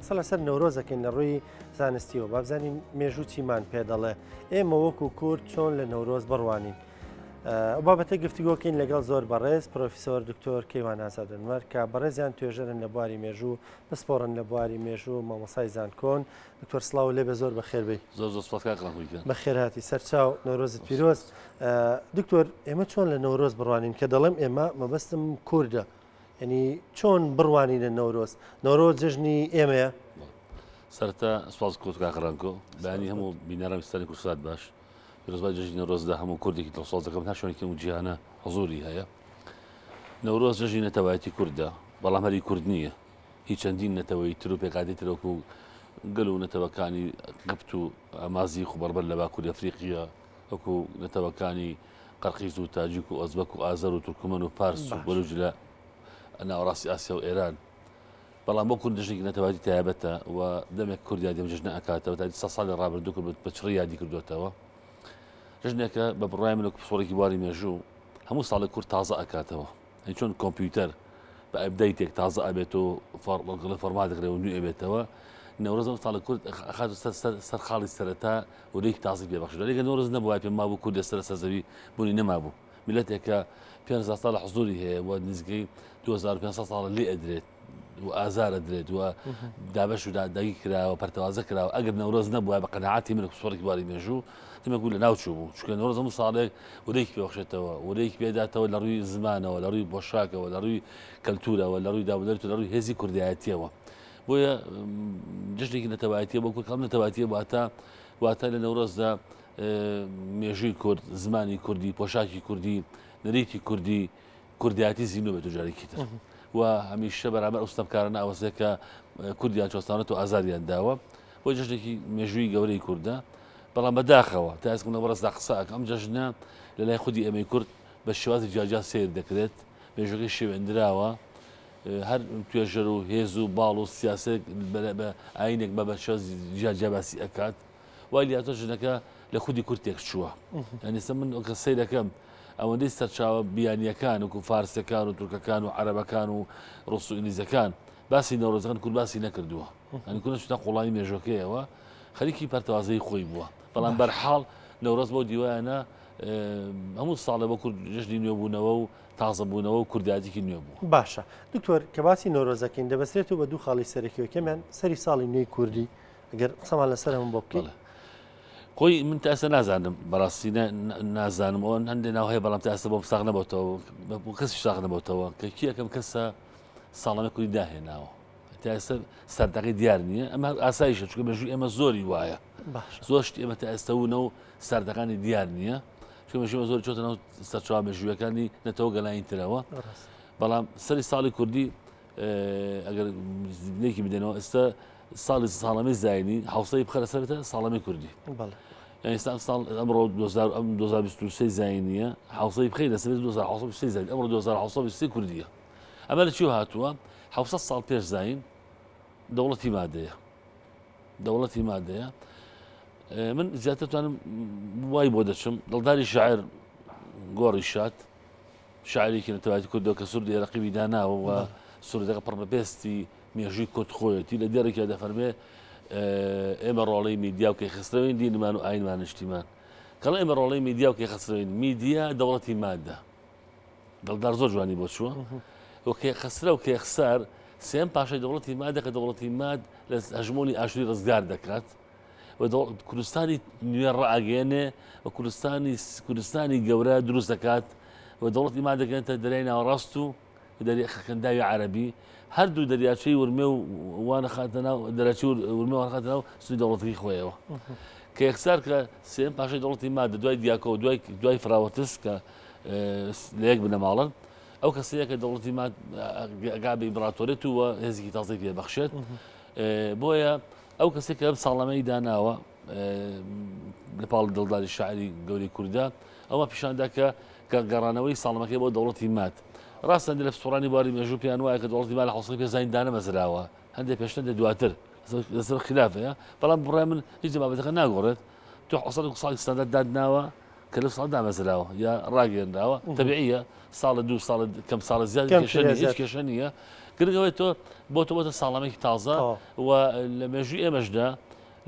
قسە لەسەر نەورۆزەکەین لە ڕووی زانستیەوە با بزانین مێژوو چیمان پێ دەڵێ ئێمە وەکو کورد چۆن لە نەورۆز بڕوانین. ئەو بابەتە گفتوگۆکەین لەگەڵ زۆر بەڕێز پرۆفیسۆر دکتۆر کەیوان ئازادەنوەر کە بەڕێزیان توێژەرن لە بواری مێژوو بسپۆڕن لە بواری مێژوو مامۆسای زانکۆن. دکتۆر سڵاو لێ بە زۆر بەخێربێ. زۆر سپاس کاکڕان بەخێرهاتی سەرچاو نەورۆزت پیرۆز. دکتۆر ئێمە چۆن لە نەورۆز بڕوانین کە دەڵێم ئێمە مەبەستم کووردە، ینی چۆن بڕوانینە نەورۆز؟ نەورۆز جژنی ئێمەیە؟ سەرەتا سپاس کۆت کاکڕانکۆ بەیانی هەموو بینەران ویستانی کورسات باش. پیرۆزبای جژنی نەورۆزدا هەموو کوردێکی دڵسۆزەکەم هەر شوێنێکی و جیهانە حەزوری هەیە. نەورۆز جژنی نەتەوایەتی کووردە، بەڵام هەری کورد نییە. هیچ چەندین نەتەوەی تر و پێکاتی ترۆکو گەل و نەتەوەکانی قبت و ئامازی خوبەربەر لە باکووری ئەفریقیە، وەکو نەتەوەکانی قەرقیز و تاجیک و ئەزبەک و ئازەر و تورکمەن و پارس و بەلوج لە ناوەڕاستی ئاسیا و ئێران. بەڵام بۆ کورد جژنێکی نەتەوایەتی تایبەتە و دەمێک کوردیا دەم جژنە ئەکاتەوە تا 100 ساڵی ڕابردوو کرد بە چڕی یادی کردوێتەوە. جژنێکە بە بڕای من پسۆڕێکی بواری مێژوو هەموو ساڵی کورد تازە ئەکاتەوە، چۆن کۆمپیوتەر بە ئەپدەیتێک تازە ئەبێت و فۆرماتێکرێ و نوێ ئەبێتەوە. نەورۆز ساڵی کورد ئەخات سەر خاڵی سەرەتا وەرەیەکی تازی پێبەخشێت. لێگە نەورۆز نەبووای پێم مابوو کورد لەسەر سەرزەوی بوونی نەمابوو. میلەتێکە 500 ساڵ حزوری هەیە و نزیکەی 2500 ساڵ لێ ئەدرێت و ئازارە درێت و دابەش و داگی کراوە پەرتەوازە کراوە. ئەگەر نەورۆز نەبووە بە قەناعاتی من پسۆڕێکی بواری مێژوو دەمەگوول لە ناوچوو بوو، چونکە نەورۆز هەموو ساڵێک وەرەیەکی پێبەخشێتەوە، وەرەیەکی پێداتەوە لە ڕووی زمانەوە، لە ڕووی بۆشاکەوە، لە ڕووی کەلتورەوە، لە ڕووی داودەرێت و لە ڕووی هێزی کوردایەتیەوە. بۆیە جژنێکی نەتەوایەتیە بۆ کورد کەم نەتەوایەتیە واتە لە نەورۆزدا مێژووی کورد، زمانی کوردی، پۆشاکی کوردی، نەریتی کوردی، کوردایەتی زیینۆ بێت و جارێکی تر. و هەمیشە بەرامبەر ئەوستەمکارانە ئەوەسەیە کە کوردیان چۆستانەت و ئازاریان داوە. بۆ جژنێکی مێژووی گەورەی کووردە، بەڵام بەداخەوە تا ئەسکردنە بەڕێزدا قسە ئەەکەم. ئەم جەژنە لە لای خودی ئەمەی کورد بە شێوازی جیاجا سیر دەکرێت، مێژووەکەی شێوێنراوە، هەر توێژەر و هێز و باڵ و سیاسەت بە ئاینێک بە شێوازی جیاجا باسی ئەکات. وای لاتۆ ژنەکە لە خودی کورد تێک چووە. یانیسە من کە سەیر دەکەم ئەوەندەی سەرچاوە بیانیەکان وکو فارسەکان و تورکەکان و عەرەبەکان و ڕوس و ئینگلیزەکان باسی نەورۆزەکان کورد باسی نەکردووە. ئەنی کورد شتا قوڵایی مێژوەکەیەوە خەریکی پەرتەوازەی خۆی بووە. بەڵام بەرحاڵ نەورۆز بۆ دیوایانە هەموو ساڵێ بۆ کورد جژنی نوێبوونەوە و تازە بوونەوە و کوردایەتێکی نوێ بوو. باشە دکتۆر کە باسی نەورۆزەکەین دەبەسرێت و بە دوو خاڵی سەرەکیەکەمان سەری ساڵی نوێی کوردی ئەگەر قسەمان لەسەر هەموو بۆ بکەین. خۆی من تا ئێستا نازانم بەڕاستی نازانم ئەوە هەندێک ناو هەیە بەڵام تا ئێستا بۆم ساغ نەبووتەوە کەسی ساغ نەبووتەوە کە کی یەکەم کەسە ساڵانە کوردی داهێناوە. تا ئێستا سەردەقی دیار نییە، ئەمە ئاساییشە چونکە مێژووی ئێمە زۆری وایە، زۆر شتی ئێمە تا ئێستا بوونە و سەردەقانی دیار نییە، چونکە مێژووی زۆر چۆتەنەوە سەرچاوە مێژوویەکانی نەتەوە گەلاینترەوە. بەڵام سەری ساڵی کوردی ئەگەر نێکی بدەنەوە ئێستا ساڵی ساڵەمەی زاینی حوسەی بخەرە سەرەتە ساڵەمەی کوردی. ئێستا ساڵ ئەمڕۆ 2023 زاینیە حوسەی بخەی لەسەر 2023 زاین، ئەمڕۆ 2023 کوردیە. ئەمە لە چی هاتووە؟ 700 ساڵ پێش زاین دەوڵەتی مادەیە. دەوڵەتی مادەیە. من زیاتر توانم وای بۆ دەچم دڵداری شاعر گۆڕی شات، شاعرێکی نەتەوایەتی کوردەوە کە سوردی عێراقی داناوە و سوردەکە پڕ بە پێستی مێژووی کورد خۆیەتی لە دیێڕێکە دەفەرمێ ئێمە ڕۆڵەی میدیا و کەیخسترەوەین دینمان و ئاینمان نیشتیمان. کەڵ ئێمە ڕۆڵەی میدیا و کەیخسترەوەین میدیا دەوڵەتی مادە. دڵدار زۆر جوانی بۆ چووە و کەیخسترە و کەیخسار سێم پاشای دەوڵەتی مادە کە دەوڵەتی ماد لە هەژمۆنی ئاشوری ڕزگار دەکات و کوردستانی نوێ ڕائگەێنێ و کوردستانی گەورە دروست دەکات و دەوڵەتی مادەگەێنێتە دەرەی ناوەڕاست و خەکەنداوی عەرەبی. هەردوو دەریاچەی ورمێ و وانە خاتەناو دەرەچی ورمێ وان خاتەناو سوی دەوڵەتەکەی خۆیەوە کە یەکسار کە سێم پاشای دەوڵەتی مادە دوای دیاکۆ و دوای فراوەتس کە لە یەک بنە ماڵن ئەو کەسەیە کە دەوڵەتی ماد ئەگا بە ئیمپراتۆرێت و هێزێکی تازەی پێبەخشێت. بۆیە ئەو کەسێک کە ئەم ساڵەمەی داناوە لەپاڵ دڵداری شاعری گەورەی کووردا ئەوە پیشاندا کە گەڕانەوەی ساڵەمەکەی بۆ دەوڵەتی ماد. ڕاستە لە سوڕانی بواری مێژوو پێیان وایە کە دەوڵەتی ماد لە حوسڵی پێزانی دانەمەزراوە، هەندێک پێشتر دواتر لەسەر خلافەیە، بەڵام بڕای من هیچ بابەتەکە ناگۆڕێت. تو حوسڵی ساڵی ستاندارد دادناوە کە لە ساڵ دامەزراوە یا ڕاگەێنراوە تەبیعیە ساڵە دوو ساڵ کەم ساڵە زیاد هیچ کێشە نییە گرنگەوەی تۆ بۆتە ساڵامێکی تازە و لە مێژووی ئێمەشدا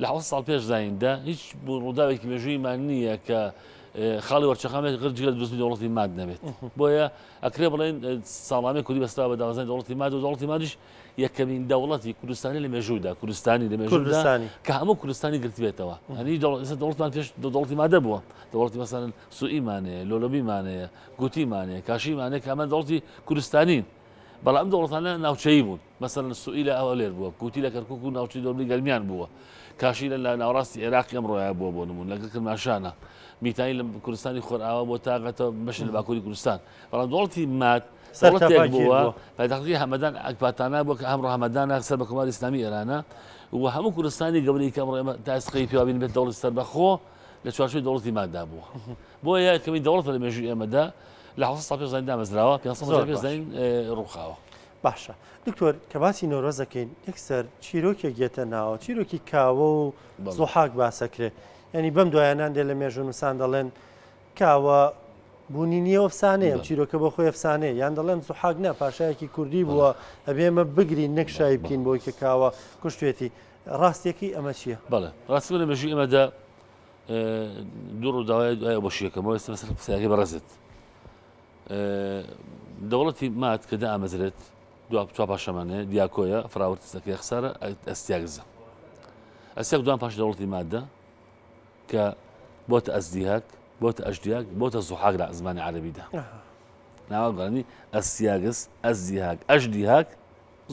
لە 7 ساڵ پێش زایندا هیچ ڕووداوێکی مێژوویمان نییە کە خاڵی وەرچەخامێت غرجی لە دروستنی دەوڵەتی ماد نەبێت بۆیە ئەکرێ بڵێن ساڵامی کوردی بەستا بە داوازانی دەوڵەتی ماد و دەوڵەتی مادیش یەکەمین دەوڵەتی کوردستانی لە مێژوودا کوردستانی لە مێژوودا کە هەموو کوردستانی گرتبێتەوە هەنی دەوڵەتمان پێش دەوڵەتی مادە بووە دەوڵەتی مەسەڵەن سوئیمانەیە لۆلۆبیمانەیە گوتیمانەیە کاشیمانەیە کە ئەمە دەوڵەتی کوردستانین بەڵام ئەم دەوڵەتانە ناوچەیی بوون مەسەڵەن سوئی لە ئەولێر بووە گوتی لە کەرکووک و ناوچەی دەوڵەتی گەرمیان بووە کاشی لە ناوڕاستی عێراقی ئەمڕۆیە بووە بۆ نمون لەگەڵ کرماشانە میتانی لە کوردستانی خۆرئاوا بۆ تاقەتە بەشی لە باکووری کوردستان بەڵام دەوڵەتی مات دەوڵەتێک بووە پایتەختی هەمەدان ئەکباتانە بووە کە ئەمڕۆ هەمەدانە سەر بە کۆماری ئیسلامی ئێرانە و هەموو کوردستانی گەورەی کە ئەمڕۆ ئێمە تا ئێستاقەی پێوابین بێت دەوڵەتی سەربەخۆ لە چوارچێوەی دەوڵەتی ماددا بووە بۆیە یەکەمین دەوڵەتە لە مێژووی ئێمەدا لە 7 ساڵ پێش زاین دامەزراوە 500 ساڵ پێش زاین ڕووخاوە. باشە دکتۆر کە باسی نۆرۆز دەکەین یەکسەر چیرۆکێک گێتە ناوە چیرۆکی کاوە و زوحاک باسەکرێ ینی بەم دوایانان دێ لە مێژوو نووسان دەڵێن کاوە بوونی نییە ئەفسانەیە چیرۆکە بۆ خۆی ئەفسانەیە یان دەڵێن زوحاک نە پاشایەکی کوردی بووە ئەبێ ئێمە بگرین نەک شای بکەین بۆی کە کاوە کوشتێتی ڕاستێکی ئەمە چییە؟ بەڵێ ڕاستی لە مێژووی ئێمەدا دوو ڕووداوای بەشیەکەمەوە ئێستا بەسەر قسەیەکی بەڕێزت دەوڵەتی مات کە دائەمەزرێت چوار پاشەمانەیە دیاکۆیە فراوردستەکەی خسارە ئەستیاگزە ئەستیاگ دوان پاش دەوڵەتی مادە کە بۆتە ئەزدیهاک بۆتە ئەژدیاک بۆتە زوحاک لە زمانی عەرەبیدا ناوەگەڕانی ئەستیاگز ئەزدیهاک ئەژدیهاک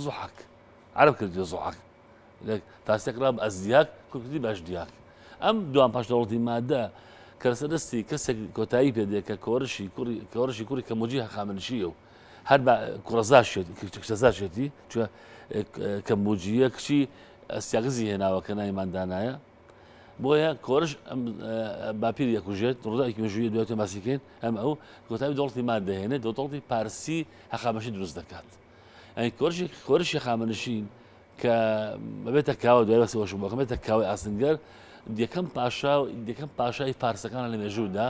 زوحاک عەرەب کردووە زوحاک تاسێکرا بە ئەزدیهاک کوردی بە ئەژدیهاک ئەم دوان پاش دەوڵەتی مادە کە سەردەستی کەسێک کۆتایی پێدێ کە کۆڕشی کوڕی کەموجی هەخامنشیە و هەر کچەزاشێتی چوە کەمبوجیە کچی ئەستیاگزی هێناوە کە ناوی مادانایە بۆیە کۆرش باپیر یەکوژێت ڕووداوێکی مێژوویە دوای تۆ باسیکەین ئەم ئەو کۆتایی دەوڵەتی مادەهێنێت دەوڵەتی پارسی هەخامنشی دروست دەکات ئەنی کۆرشی هەخامنشین کە بەبێتە کاوە دوای بەسی وەشم بۆ بێتە کاوی ئاسنگەر یەکەم پاشای فارسەکانە لە مێژوودا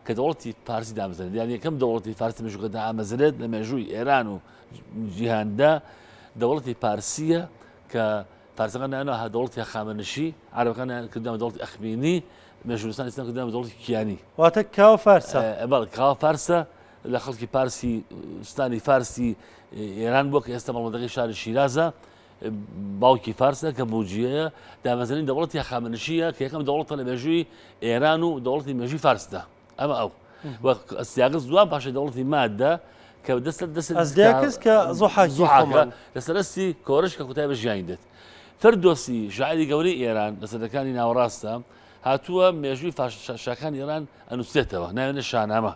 کە دەوڵەتی فارسی دامەزرێت یان یەکەم دەوڵەتی فارسی مێژووکە دامەزرێت لە مێژووی ئێران و جیهاندا دەوڵەتی پارسیە کە فارسەکان نانەوە دەوڵەتی هەخامنشی عەرەبەکان کردنەوە دەوڵەتی ئەخمینی مێژووستان ئیسلام کردنەوە دەوڵەتی کیانی واتە کاوە فارسە بەڵێ کاوە فارسە لە خەڵکی پارسی ستانی فارسی ئێران بووە کە ئێستا مەڵبەندەکەی شاری شیرازە باوکی فارسە کە بوجیەیە دامەزرێنی دەوڵەتی هەخامنشیە کە یەکەم دەوڵەتە لە مێژووی ئێران و دەوڵەتی مێژووی فارسدا ئەمە ئەو ئەستیاگز دوان پاشای دەوڵەتی مادە کە دەست ئەزدیاکز کە زوحاکی لەسەرستی کۆرش کە کوتای بە ژیانی دێت فردۆسی شاعری گەورەی ئێران لە سەدەکانی ناوەڕاستە هاتووە مێژووی شاکانی ئێران ئەنووسێتەوە ناوێنە شاهنامە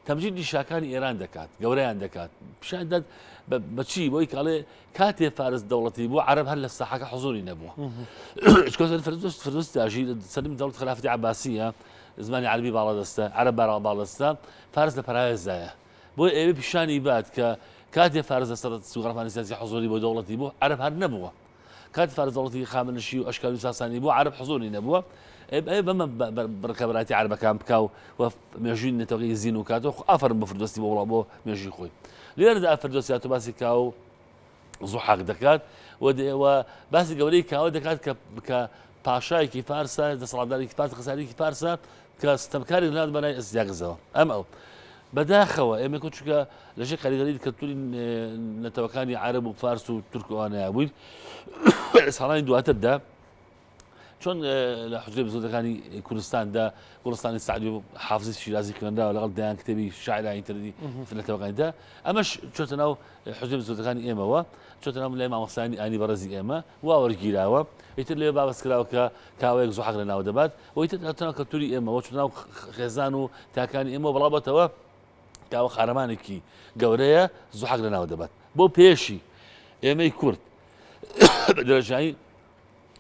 تەمجیدی شاکانی ئێران دەکات گەورەیان دەکات پیشان دەد بەچی بۆی کاڵێ کاتێ فارس دەوڵەتی بوو عەرەب هەر لە ساحەکە حوزوری نەبووە فردۆسی تاژی سەرمی دەوڵەت خلافەتی عەباسیە زمانی عەربی باڵەدەستە عەرەب باڵەدەستە فارس لە پەرایەزایە بۆی ئێوە پیشانی بات کە کاتێ فارس لەسەر سوغڕەفانی سیاسی حوزوری بۆ دەوڵەتی بوو عەرەب هەر نەبووە کات فارس دەوڵەتی خامنشی و ئەشکال و ساسانی بوو عەرەب حوزوری نەبووە بەمە بڕکەبەراتی عەرەبەکان بکاو و مێژووی نێتەوەی زین و کاتەوە ئافەرم بە فردۆسی بۆ بۆ مێژووی خۆی لێرەدا فردۆسی هاتوو باسی کاو زوحاک دەکات و باسی گەورەی کاوە دەکات کە پاشایەکی فارسە دەسەڵاتدارێکی فارس قسارێکی فارسە کە ستەمکاری لات بەلای ئەستیاگزەوە ئەم ئەو بەداخەوە ئێمە کۆچکە لەژێ کاریگەری کەلتوری نەتەوەکانی عەرەب و فارس و تورکوانەیە بووین ساڵانی دواتردا چۆن لە حوجرەی بزۆدەکانی کوردستاندا گوڵستانی سعدی و حافزی شیرازی خوێندراوە لەگەڵ دایان کتێبی شاعرانی تری نەتەوەکانیدا ئەمەش چۆتە ناو حوجرەی بزۆدەکانی ئێمەوە چۆتە ناو لای مامۆستایانی ئانی بەڕێزی ئێمە وا وەرگیراوە ئیتر لێ بابەت کراوە کە کاوەیەک زوحاک لەناو دەبات و ئیتر هاتنەوە کەلتوری ئێمەوە چۆتە ناو خێزان و تاکانی ئێمە بەڵابەتەوە کاوە قارەمانێکی گەورەیە زوحاک لەناو دەبات بۆ پێشی ئێمەی کورد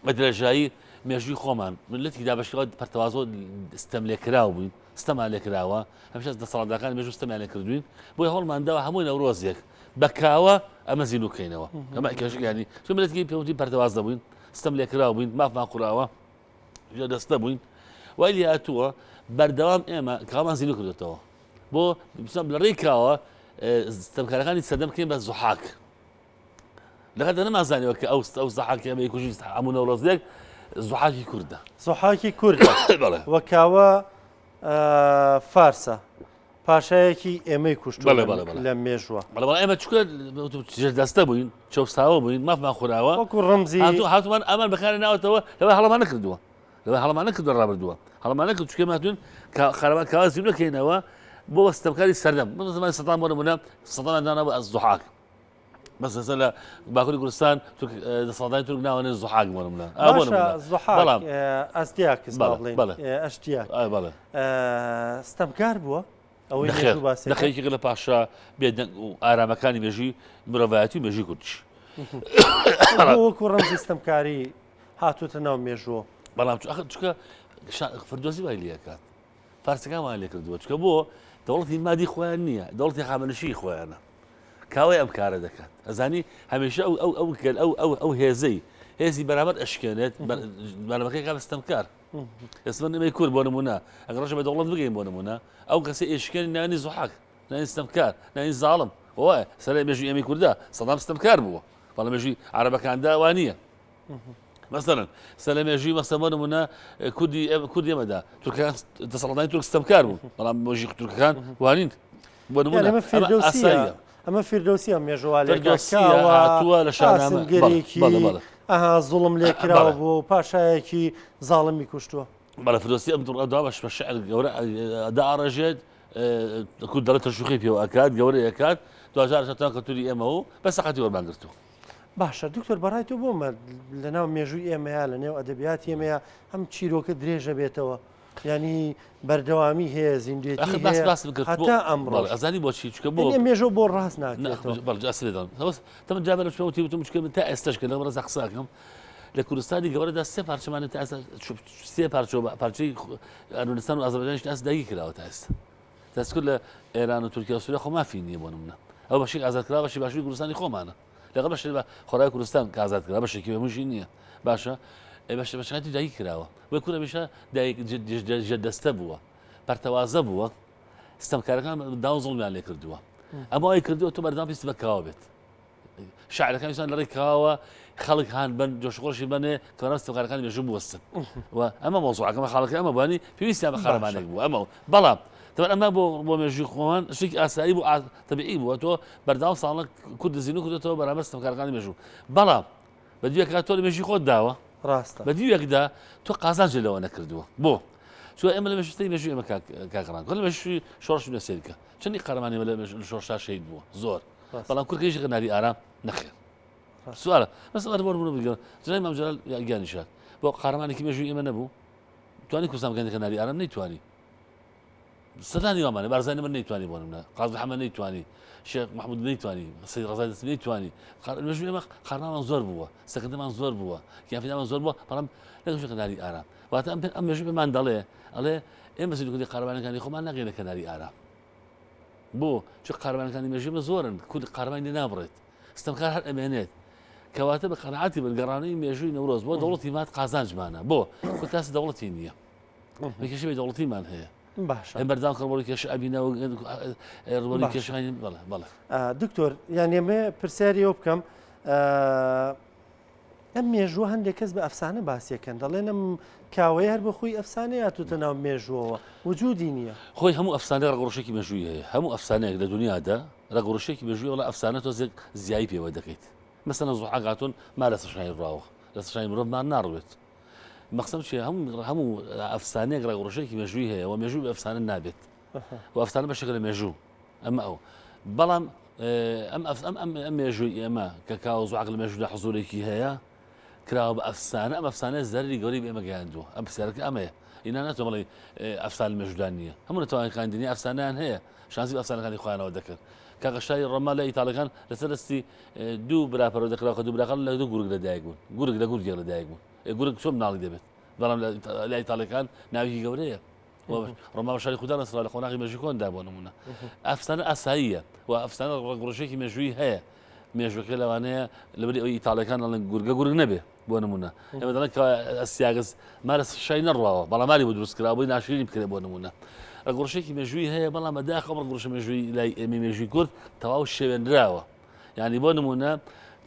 بە درێژایی مێژووی خۆمان ملەتی دابەشەوە پەرتەوازۆ ستەم لێکراو بووین ستەمان لێکراوە هەمیشە دەسەڵاتدارەکان مێژوو ستەمیان لێکردوین بۆی هەوڵمانداوە هەمووی نەورۆزێک بە کاوە ئەمە زیینوکەینەوە ئەمە کێشەکانی چون ملەتێکی پێوتی پەرتەواز دەبووین ستەم لێکراو بووین مافمان قوراوە ژە دەستە بووین وای لێ هاتووە بەردەوام ئێمە کاومان زیینو کردێتەوە بۆ لە ڕێی کاوە استمكارەکانی سەردەم بکەین بە زوحاک لەقەت نەمازانیەوە کە ئەو زەحاک ئێمە کوژی هەموو نەوڕۆزێک زوحاکی کووردە زوحاکی کووردە بەڵێ وەکاوە فارسە پاشایەکی ئێمەی کوشت لە مێژوە بەڵێ ئێمە چکە دەستە بووین چەساوە بووین مافمان خوراوە وەکو ڕەمزی هاتومان ئەمان بەکاری ناوەتەوە لەوە هەڵەمان نەکردووە لەوە هەڵەمان نەکردووە ڕابردووە هەڵەمان نەکرد چکە ماتون خەرەبان کاوازی نەکەینەوە بۆ وەستەمکاری سەردەم زمان سەدان بۆ نمونە سەدان داناوە الزوحاک بەس لە باکووری کوردستان دەسەڵاتانی تورک ناوەنێ زوحاک بۆ نمونە زوحاک ئەستیاکس بڵێن ئەشتیاک بەڵێ ستەمکار بووە ئەوەی نەخەیەکی لە پاشا بێدەنگ و ئارامەکانی مێژی مرۆڤایەتی و مێژی کوردی وەکو ڕەمزی ستەمکاری هاتووتە ناو مێژووە بەڵام چکە فردۆسی وای لێکات فارسەکان وای لێ کردووە چکە بۆ دەوڵەتی مادی خۆیان نییە دەوڵەتی خامەنشی خۆیانە کاوای ئەم کارە دەکات ئەزانی هەمیشە ئەو هێزەی هێزی بەرامبەر ئەشکێنێت بەرەمەکەی کا بەستەمکار ئێستا نەمەی کورد بۆ نمونە ئەگەر ڕۆژە بە دەوڵەت بگەین بۆ نمونە ئەو کەسە ئێشکێنی نانی زوحاک نانی ستەمکار نانی زاڵم وایە سەرای مێژووی ئێمەی کووردا سەدام ستەمکار بووە بەڵام مێژووی عەرەبەکاندا وانییە مثلا سەرای مێژووی مەسەڵ بۆ نمونە کوردی ئێمەدا تورکەکان دەسەڵاتانی تورک ستەمکار بوو بەڵام مێژووی تورکەکان وانین بۆ نمونە ئەمە فیردۆسی ئەم مێژووە هاتووە لە شانامەگەرێکی ئەها زوڵم لێکراوە بۆ پاشایەکی زاڵمی کوشتووە بەڵە فردۆسی ئەم دا بەش بە شعر گەورە داڕژێت کورد دەڵێت تەشویقی پێوە ئەکات گەورەی ئەکات 2010 کەلتوری ئێمە و بە سەقەتی وەربانگرتووە باشە دکتۆر بەڕای تۆ بۆمە لە ناو مێژووی ئێمەیە لە نێو ئەدەبیات ئێمەیە ئەم چیرۆکە درێژە بێتەوە ینی بەردەوامی هەیە زیندێتی هەتا ئەمڕۆ ئەزانی بۆچی چکە بۆ مێژۆ بۆ ڕاست ناکرێتەوە تەمە جا بەرە وتی وتم چکە من تا ئێستاش کە لەم ڕێزە قساکەم لە کوردستانی گەورەدا سێ پارچەمانێت سێ پارچەی ئەرمەنستان و ئازەربایجانیش ئەس داگی کراوە تا ئێستا دەست کرد لە ئێران و تورکیا و سووریا خۆ مافی نییە بۆ نمونە ئەو بەشێک ئازادکرا بەشی باشووری کوردستانی خۆمانە لەگەڵ بەشێک بە خۆڕای کوردستان کە ئازادکرا بەشێکی هەمووشی نییە باشە بەشەکەی داگی کراوە وەک کوورە هەمیشە دەستە بووە پەرتەوازە بووە ستەمکارەکان داو زوڵمیان لێ کردووە ئەمە ئەوی کردووە تۆ بەردەوام پێویست بە کاوە بێت شاعرەکان ویستیان لەڕێی کاوە خەڵک هان بن جۆشخۆشی بنێ کەوانە ستەمکارەکانی مێژوو بوەستن و ئەمە مۆزوعەکەمە خاڵەکە ئەمە بوانی پێویستیان بە خارەمانێک بوو ئەمە بەڵام طبعا ئەمە بۆ مێژووی خۆمان شتێکی ئاسایی بوو تەبیعی بووە تۆ بەردەوام ساڵە کورد دەزینی کردێتەوە بەرامبەر ستەمکارەکانی مێژوو بەڵام بە دوێ کات تۆ لە مێژووی خۆت داوە ڕاستە بە دیوێکدا تۆ قازانجێ لەوە نەکردووە بۆ چۆ ئێمە لە مێژووی مێژووی ئێمە کاکڕان لە مێژووی شۆڕش لەسێرکە چەندی قەرەمانی لە شۆڕشا شەید بووە زۆر بەڵام کورکەیشی ناری ئارام نەخێر سوالە مەسەڵ بۆ بگەڕ جنای مام جەلال گیانیشات بۆ قەرەمانێکی مێژووی ئێمە نەبوو توانی کوردستان بگەندێکە ناری ئارام نەیتوانی سەدانی وامانە بارزانانی من نەیتوانی بۆ نمونە قازم محەممەد نەیتوانی شێخ محمود نەیتوانی سەید ڕەزای دەست نەیتوانی مێژووی ئێمە قەرەمانمان زۆر بووە سەکەندەمان زۆر بووە یانفیدامان زۆر بووە بەڵام نەگەشتە ناری ئارام واتە ئەم مێژووی پێمان دەڵێ ئەڵێ ئێمە سیدکردی قەرەمانەکانی خۆمان ناگەینە کەناری ئارام بۆ چ قەرەمانەکانی مێژووی زۆرن کورد قەرەمانی نابڕێت ستەمکار هەر ئەمێنێت کەواتە بە قەنەعاتی بەرگەڕانەی مێژووی نەورۆز بۆ دەوڵەتی مات قازانجمانە بۆ کورد تاسی دەوڵەتی نییە کێشەی بە دەوڵەتیمان هەیە باش بەردام کڕبووی کێش ئەبینەوە ڕووی کێشەکانی بەڵێ بەڵێ دکتۆر یان ئێمە پرسیاری ئەو بکەم ئەم مێژووە هەندێک کەس بە ئەفسانە باسیەکەن دەڵێن ئەم کاوەیە هەر بەخۆی ئەفسانەیە هاتووتە ناو مێژووەوە وجودی نییە خۆی هەموو ئەفسانەی ڕەگەڕۆشێکی مێژووی هەیە هەموو ئەفسانەیەک لە دنیادا ڕەگەڕۆشێکی مێژووی وڵا ئەفسانە تۆزێک زیایی پێوە دەکەیت مەسەڵەن زوحاک هاتوون ما لە سەرشانی ڕاوە لە سەرشانی مرۆڤمان ناڕوێت مەقسەم چیە هەموو ئەفسانەیەک ڕەگەڕۆشێکی مێژووی هەیە و مێژووی بە ئەفسانە نابێت و ئەفسانە بەشێک لە مێژوو ئەمە ئەو بەڵام ئەم مێژووی ئێمە کە کاوە زوحاک لە مێژوودا حزورێکی هەیە کراوە بە ئەفسانە ئەم ئەفسانە زەرری گەوری ئێمە گەیاندووە ئەم پرسیارەکە ئەمەیە ئینا ناتوانێت بڵێ ئەفسان مێژودان نییە هەموو نەتوانێت دنیا ئەفسانیان هەیە شانسی ئەفسانەکانی خۆیانەوە دەکرد کاکەشای ڕەما لە ئیتاڵیەکان لەسەر دەستی دوو براپەرەوە دەکراوە کە دوو براکان لە دوو گورگ لەدایک بوون گورگ لە گورگێک لەدایک بوون گورگ چۆن ناڵی دەبێت بەڵام لە ئیتاڵیەکان ناوی گەورەیە ڕۆما بە شاری خوددا نەسرا لە خۆناغی مێژووی کۆندا بۆ نمونە ئەفسانە ئاساییە و ئەفسانە ڕەگەڕۆشێکی مێژووی هەیە مێژوەکە لەوانەیە لەبەری ئەوی ئیتاڵیەکان دەڵێن گورگە گورگ نەبێ بۆ نمونە ئێمە دەڵێن کە ئەسیاگس مارە شای نەڕواوە بەڵاماری بۆ دروستکراوە بۆی ناشرینی بکرێت بۆ نمونە ڕگۆڕشێکی مێژووی هەیە بەڵام بەداخ ئەم ڕگۆڕشە مێژووی لای ئێمە مێژووی کورد تەواو شێوێنراوە یعنی بۆ نمونە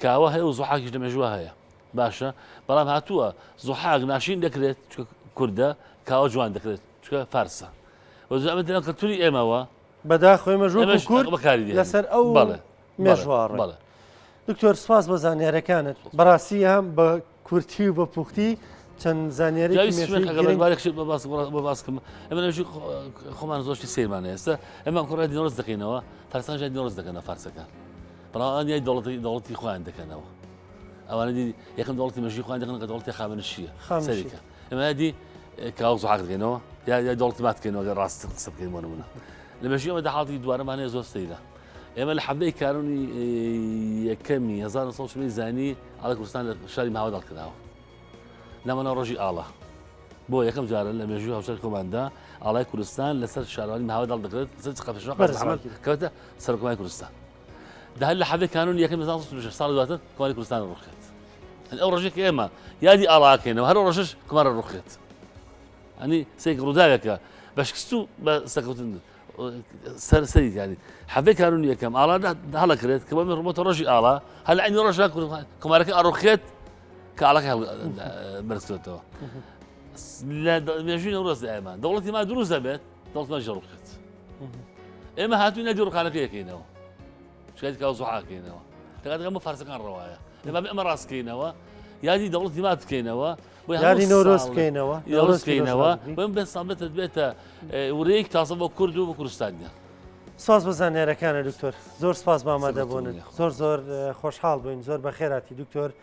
کاوە هەیە و زوحاکیش لە مێژووە هەیە باشە بەڵام هاتووە زوحاک ناشین دەکرێت کووردە کاوە جوان دەکرێت چکە فارسە وەزامە کەلتوری ئێمەوە بەداخۆی مێژووی کورد بەکاری لەسەر ئەو مێژوارڕ دکتۆر سپاس بۆ زانیاریەکانت بەڕاستی هەم بە کورتی و بە پوختی چەند زانیاری باسکم ئەمە نەژی خۆمان زۆشتی سێمانە ئێستا ئەمە کوڕای دیۆز دەکەینەوە تارسان ژای دیۆز دەکەنە فارسەکان بەڵامیای دەوڵەتی خۆیان دەکەنەوە ئەوانە دی یەکەم دەوڵەتی مەژی خۆیان دەکەن کە دەوڵەتی خامنشیە سەریکە ئەمە دی کاوە زوحاک دەکەینەوە یا دەوڵەتی ماتکەینەوە گە ڕاست قسە بکەین بۆ نمونە لە مەژیەوە داحاڵی دووارەمانەیە زۆر سەیرە ئێمە لە حەبەی کارونی یەکەمی 1970 زانی ئاڵای کوردستان لە شاری ماوە دەڵکراوە نامەنە ڕۆژی ئاڵا بۆ یەکەم جارە لە مێژووی هاوشاری کۆماندا ئاڵای کوردستان لەسەر شارەوانی ماوە دەڵ دەکرێت کەوتە سەرۆکۆماری کوردستان داهل لە حەبەی کانون یەکەم 1960 ساڵی دواتر کۆماری کوردستان ڕوخێت ئەو ڕۆژێک ئێمە یادی ئاڵاکەینەوە هەر ڕۆژەش کۆمارە ڕوخێت ئەنی سێک ڕووداوێکە بەشکست و بە سەکەوتن سەری ینی حەبەی کانون یەکەم ئاڵا هەڵەکرێت کە بەمە ڕۆتە ڕۆژی ئاڵا هەل عینی ڕۆژە کۆمارەکە ئەڕوخێت کە ئاڵەکە بەرزکرێتەوە لە مێژووی نەورۆز ئێمە دەوڵەتی ما دروست دەبێت دەوڵەتمان ژەڕوخێت ئێمە هاتووی نەدی ڕوخانەکە یەکەینەوە شکایەتی کاو زوحاکەینەوە دەکاتەکە ئەمە فارسەکان ڕەوایە ئێمە ڕاستکەینەوە یادی دەوڵەتی ما بکەینەوە یادی نەورۆز بکەینەوە نەورۆزکەینەوە بەم بە ساملێتت بێتە وڕەیەک تاسە بۆ کورد و بە کوردستانیا سپاس بە زانیاریەکانە دکتۆر زۆر سپاس بە ئامادەبوونن زۆر خۆشحاڵ بووین زۆر بە خێراتی دکتۆر